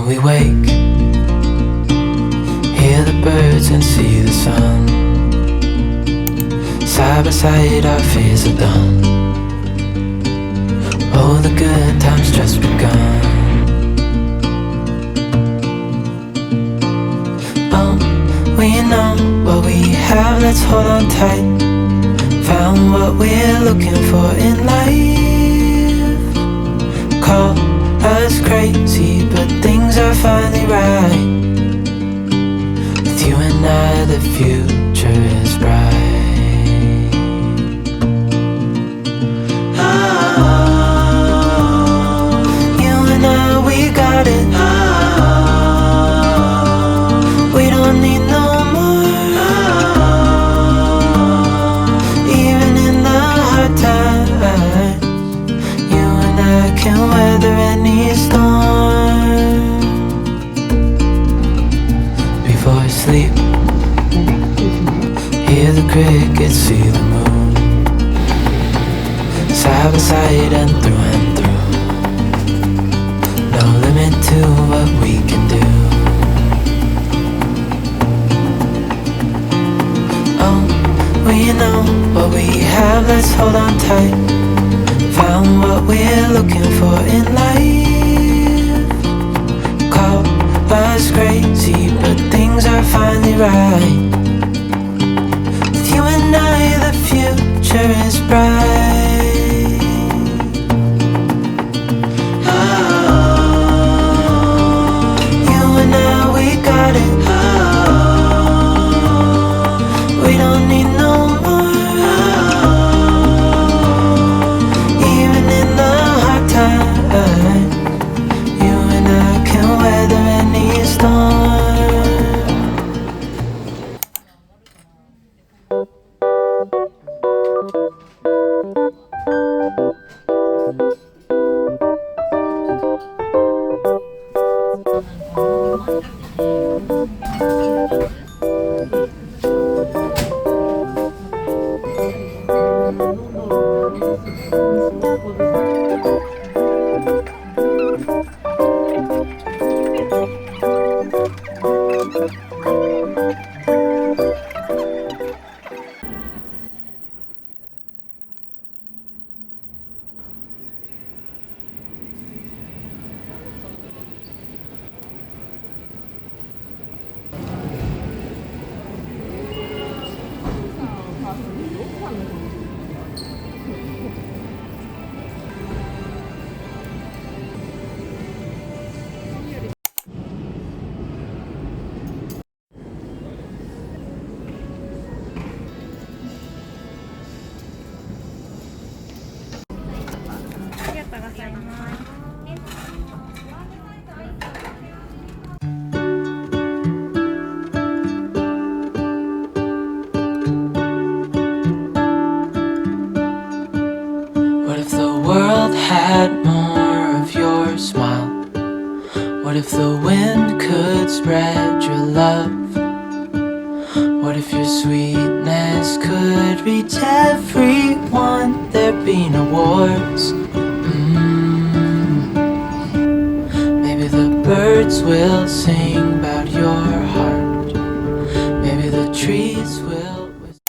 we wake, hear the birds and see the sun. Side by side our fears are done. Oh, the good times just begun. Oh, we know what we have, let's hold on tight. Found what we're looking for in life. Call us crazy, but things are finally right. With you and I, the future is bright. Oh, you and I, we got it. Oh, we don't need no more. Oh, even in the hard times, you and I can weather any storm. Before I sleep, hear the crickets, see the moon. Side by side and through. No limit to what we can do. Oh, we know what we have, let's hold on tight. Found what we're looking for in life. Call us crazy, but things are finally right. With you and I, the future is bright. Oh, you and I, we got it. Oh, we don't need no more. Even in the hard times, you and I can weather any storm. What if the world had more of your smile? What if the wind could spread your love? What if your sweetness could reach everyone? There'd be no wars. Maybe the birds will sing about your heart. Maybe the trees will whisper.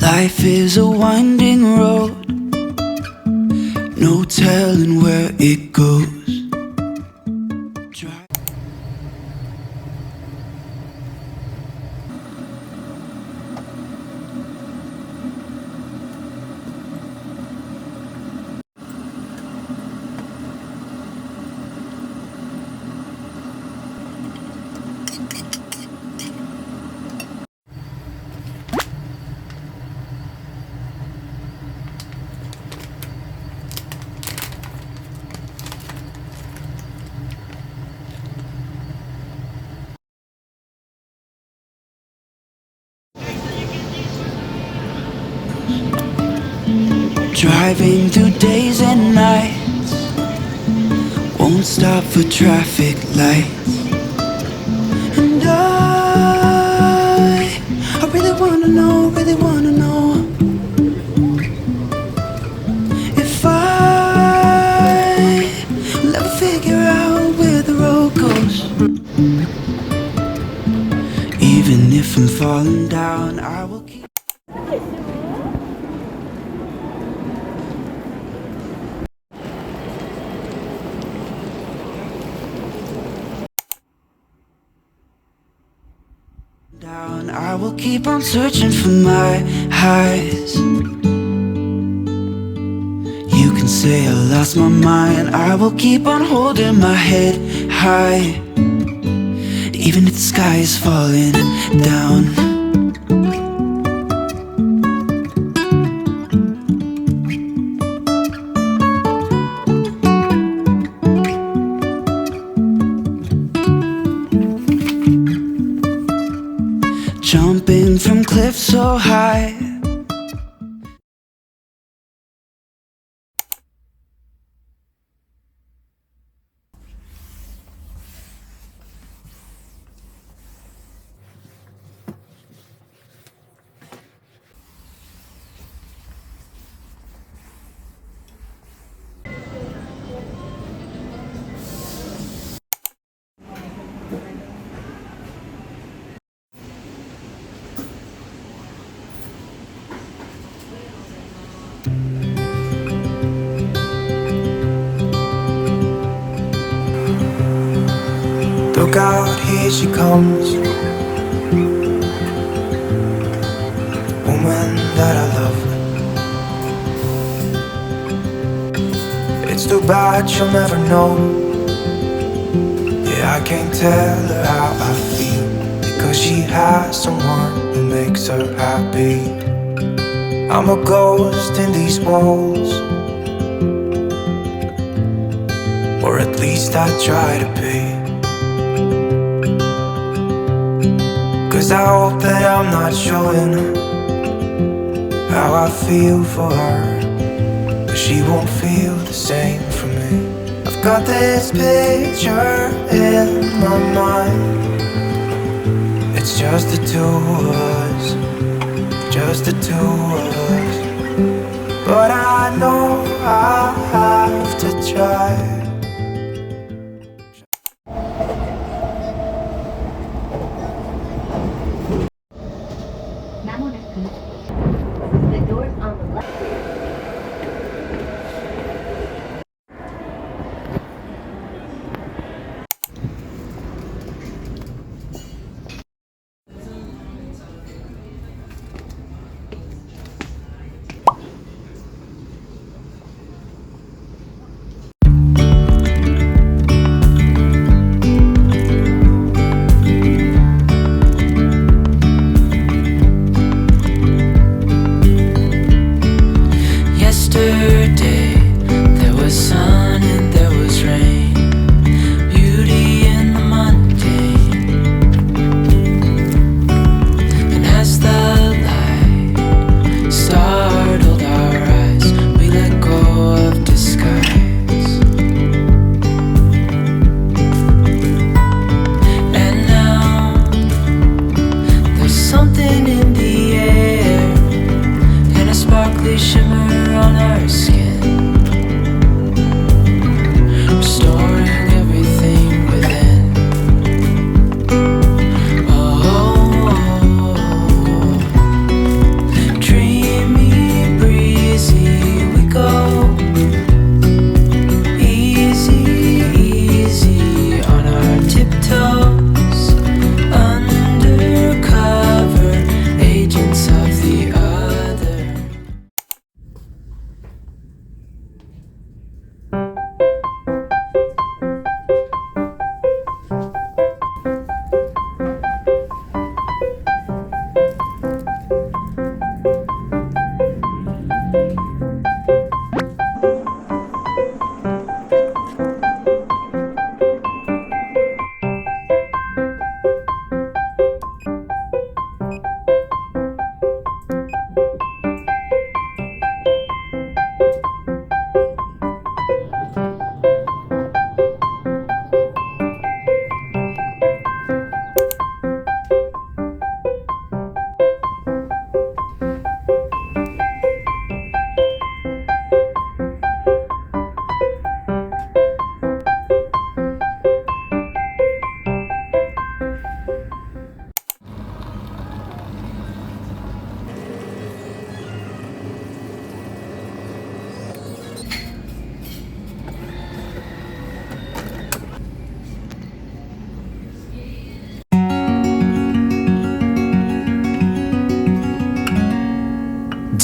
Life is a winding road, no telling where it goes. Driving through days and nights, won't stop for traffic lights. And I really wanna know if I will ever figure out where the road goes. Even if I'm falling down, I will keep. Down, I will keep on searching for my highs. You can say I lost my mind, I will keep on holding my head high, even if the sky is falling down. Jumping from cliffs so high, look out, here she comes, woman that I love. It's too bad she'll never know. Yeah, I can't tell her how I feel, because she has someone who makes her happy. I'm a ghost in these walls, or at least I try to be. 'Cause I hope that I'm not showing how I feel for her, but she won't feel the same for me. I've got this picture in my mind, it's just the two of us, just the two of us. But I know I have to try. The doors on the left.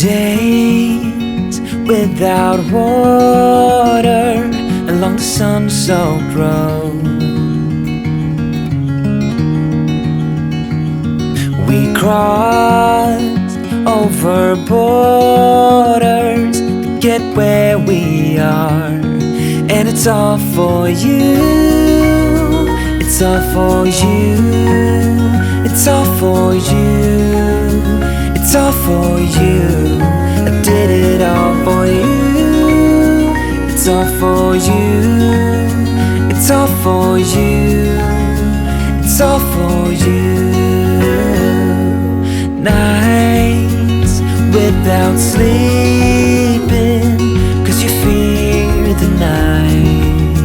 Days without water along the sun-soaked road. We crossed over borders to get where we are, and it's all for you. It's all for you. It's all for you. It's all for you. I did it all for you. It's all for you. It's all for you. It's all for you. Nights without sleeping 'cause you fear the night,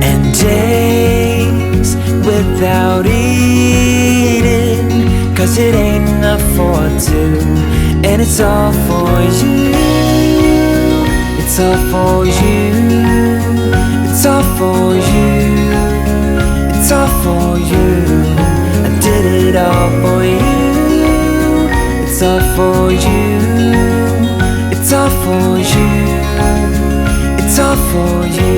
and days without eating 'cause it ain't enough for two, and it's all for you. It's all for you. It's all for you. It's all for you. I did it all for you. It's all for you. It's all for you. It's all for you.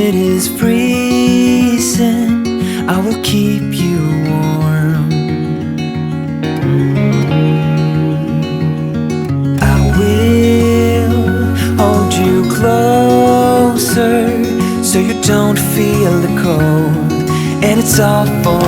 It is freezing, I will keep you warm. I will hold you closer so you don't feel the cold, and it's all for